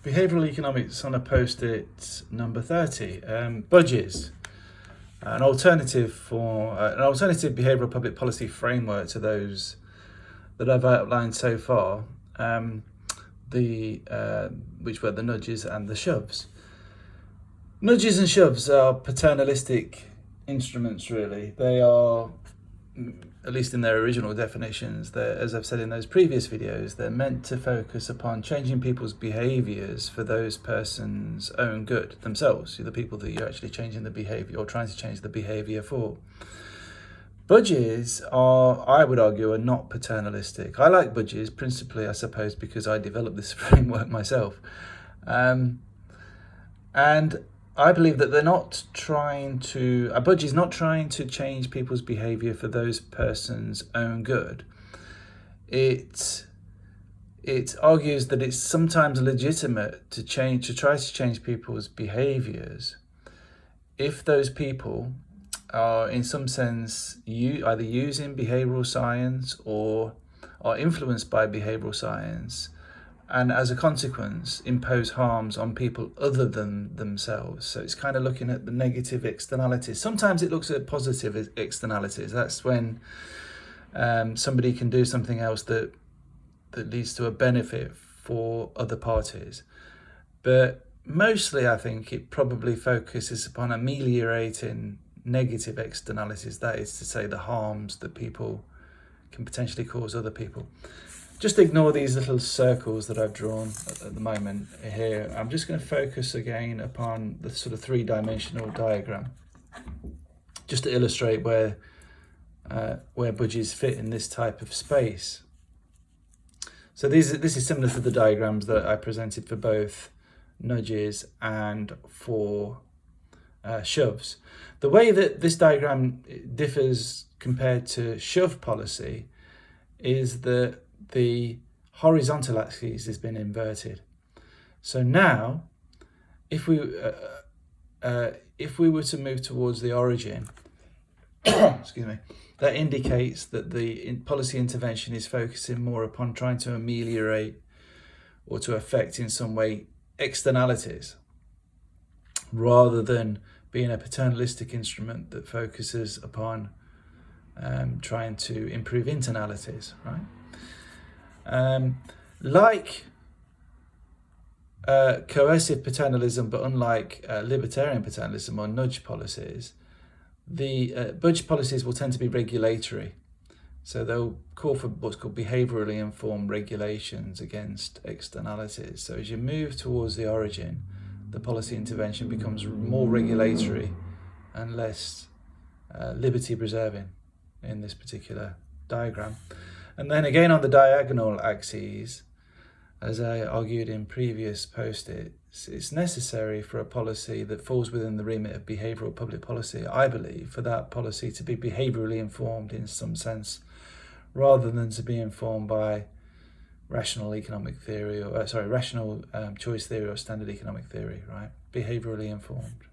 Behavioural economics on a post-it number 30. Budges, an alternative behavioural public policy framework to those that I've outlined so far. Which were the nudges and the shoves. Nudges and shoves are paternalistic instruments, really. They are, at least in their original definitions, as I've said in those previous videos, they're meant to focus upon changing people's behaviours for those persons' own good themselves, the people that you're actually changing the behaviour or trying to change the behaviour for. Budges are, I would argue, are not paternalistic. I like budges principally, I suppose, because I developed this framework myself. And I believe that a budgie is not trying to change people's behaviour for those persons' own good. It argues that it's sometimes legitimate to try to change people's behaviours if those people are in some sense either using behavioural science or are influenced by behavioural science, and as a consequence impose harms on people other than themselves. So it's kind of looking at the negative externalities. Sometimes it looks at positive externalities. That's when somebody can do something else that leads to a benefit for other parties. But mostly I think it probably focuses upon ameliorating negative externalities, that is to say the harms that people can potentially cause other people. Just ignore these little circles that I've drawn at the moment here. I'm just going to focus again upon the sort of three-dimensional diagram, just to illustrate where budges fit in this type of space. So this is similar to the diagrams that I presented for both nudges and for shoves. The way that this diagram differs compared to shove policy is that the horizontal axis has been inverted. So now, if we were to move towards the origin, excuse me, that indicates that the policy intervention is focusing more upon trying to ameliorate or to affect in some way externalities, rather than being a paternalistic instrument that focuses upon trying to improve internalities, right? Like coercive paternalism, but unlike libertarian paternalism or nudge policies, the budge policies will tend to be regulatory. So they'll call for what's called behaviourally informed regulations against externalities. So as you move towards the origin, the policy intervention becomes more regulatory and less liberty preserving in this particular diagram. And then again on the diagonal axes, as I argued in previous post-its, it's necessary for a policy that falls within the remit of behavioural public policy, I believe, for that policy to be behaviourally informed in some sense, rather than to be informed by rational economic theory, or rational choice theory or standard economic theory, right? Behaviourally informed.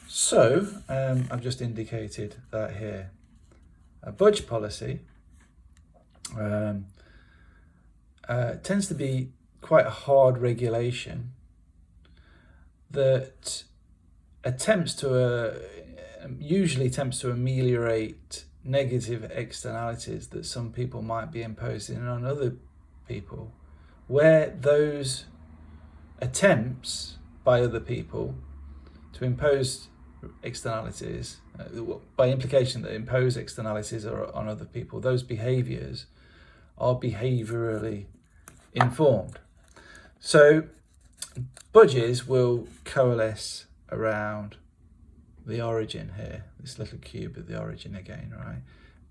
So I've just indicated that here. A budge policy tends to be quite a hard regulation that usually attempts to ameliorate negative externalities that some people might be imposing on other people, where those attempts by other people to impose externalities, by implication that impose externalities on other people, those behaviours are behaviourally informed. So budges will coalesce around the origin here, this little cube at the origin again, right?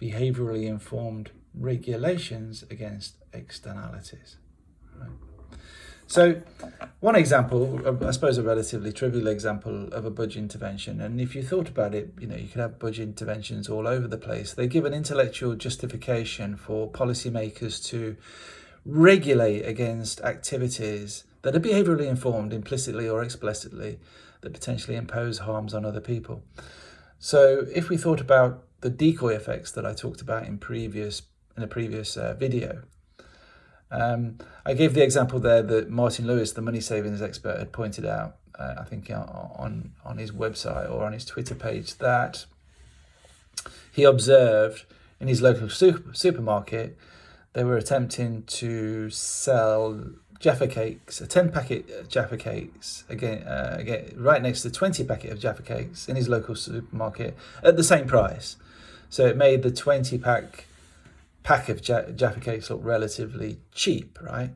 Behaviourally informed regulations against externalities, right? So one example, I suppose a relatively trivial example of a budge intervention, and if you thought about it, you could have budge interventions all over the place. They give an intellectual justification for policymakers to regulate against activities that are behaviourally informed implicitly or explicitly, that potentially impose harms on other people. So if we thought about the decoy effects that I talked about in a previous video, I gave the example there that Martin Lewis, the money savings expert, had pointed out, I think on his website or on his Twitter page, that he observed in his local supermarket they were attempting to sell Jaffa cakes, a 10-packet Jaffa cakes, again, right next to the 20-packet of Jaffa cakes in his local supermarket at the same price. So it made the 20-pack of Jaffa cakes look relatively cheap, right?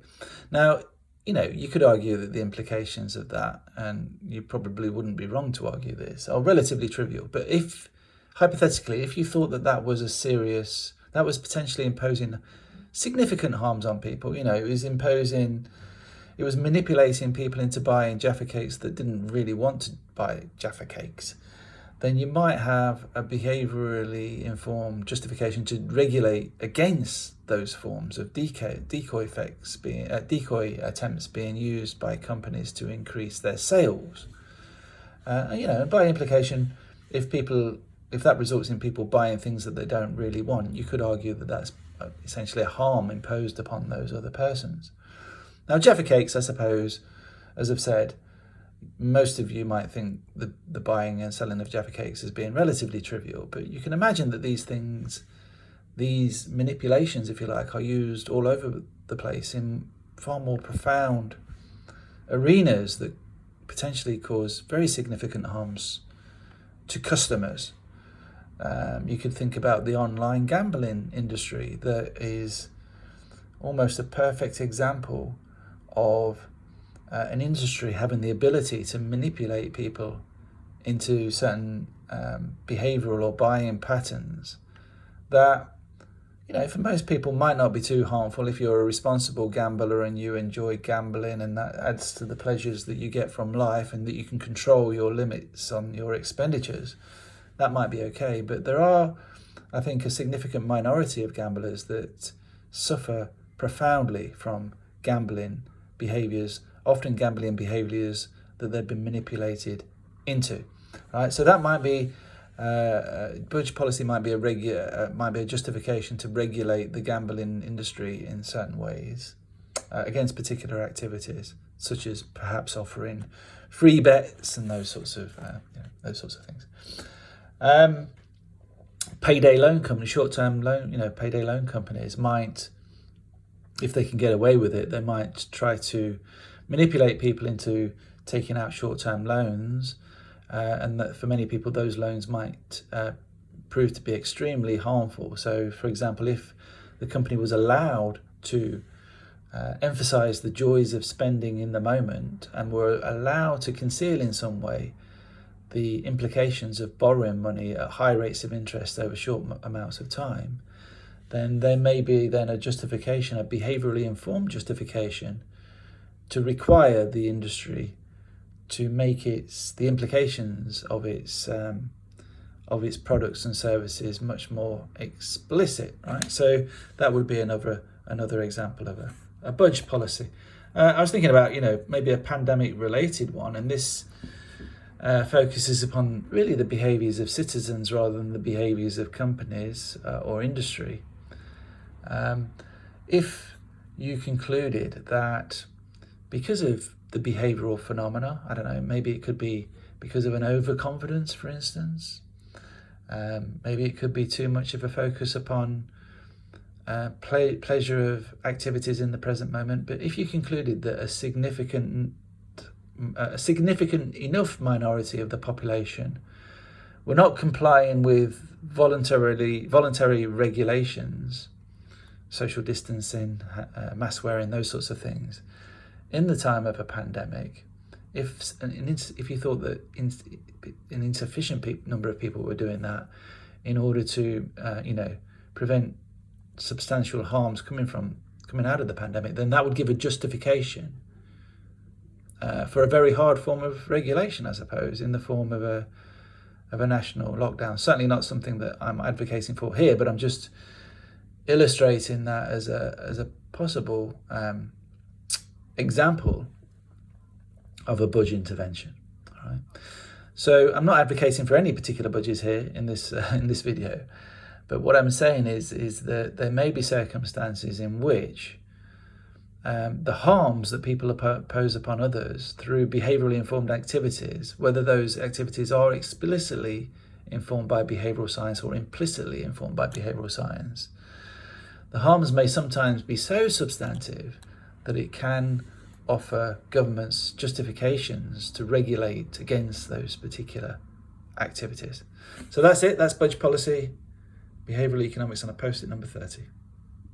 Now, you could argue that the implications of that, and you probably wouldn't be wrong to argue this, are relatively trivial. But hypothetically, if you thought that was potentially imposing significant harms on people, it was manipulating people into buying Jaffa cakes that didn't really want to buy Jaffa cakes, then you might have a behaviourally informed justification to regulate against those forms of decoy attempts being used by companies to increase their sales. By implication, if that results in people buying things that they don't really want, you could argue that that's essentially a harm imposed upon those other persons. Now, Jaffa cakes, I suppose, as I've said, most of you might think the buying and selling of Jaffa cakes as being relatively trivial, but you can imagine that these manipulations, if you like, are used all over the place in far more profound arenas that potentially cause very significant harms to customers. You could think about the online gambling industry that is almost a perfect example of an industry having the ability to manipulate people into certain behavioural or buying patterns that, for most people might not be too harmful if you're a responsible gambler and you enjoy gambling and that adds to the pleasures that you get from life and that you can control your limits on your expenditures. That might be okay, but there are, I think, a significant minority of gamblers that suffer profoundly from gambling behaviours, often gambling behaviours that they've been manipulated into. Right, so that might be budge policy might be a justification to regulate the gambling industry in certain ways against particular activities, such as perhaps offering free bets and those sorts of things. Payday loan companies, short-term loan, payday loan companies might, if they can get away with it, they might try to manipulate people into taking out short-term loans, and that for many people those loans might prove to be extremely harmful. So, for example, if the company was allowed to emphasize the joys of spending in the moment and were allowed to conceal in some way the implications of borrowing money at high rates of interest over short amounts of time, then there may be then a justification, a behaviourally informed justification, to require the industry to make the implications of its products and services much more explicit, right? So that would be another example of a budge policy. I was thinking about maybe a pandemic related one, and this focuses upon really the behaviours of citizens rather than the behaviours of companies or industry. If you concluded that because of the behavioural phenomena, I don't know, maybe it could be because of an overconfidence, for instance. Maybe it could be too much of a focus upon pleasure of activities in the present moment. But if you concluded that a significant enough minority of the population were not complying with voluntary regulations, social distancing, mask wearing, those sorts of things, in the time of a pandemic, if you thought that an insufficient number of people were doing that in order to prevent substantial harms coming out of the pandemic, then that would give a justification for a very hard form of regulation, I suppose, in the form of a national lockdown. Certainly not something that I'm advocating for here, but I'm just illustrating that as a possible example of a budge intervention. All right. So I'm not advocating for any particular budges here in this video, but what I'm saying is that there may be circumstances in which the harms that people impose upon others through behaviourally informed activities, whether those activities are explicitly informed by behavioural science or implicitly informed by behavioural science, the harms may sometimes be so substantive that it can offer governments justifications to regulate against those particular activities. So that's it. That's Budge Policy, Behavioural Economics on a Post-it number 30.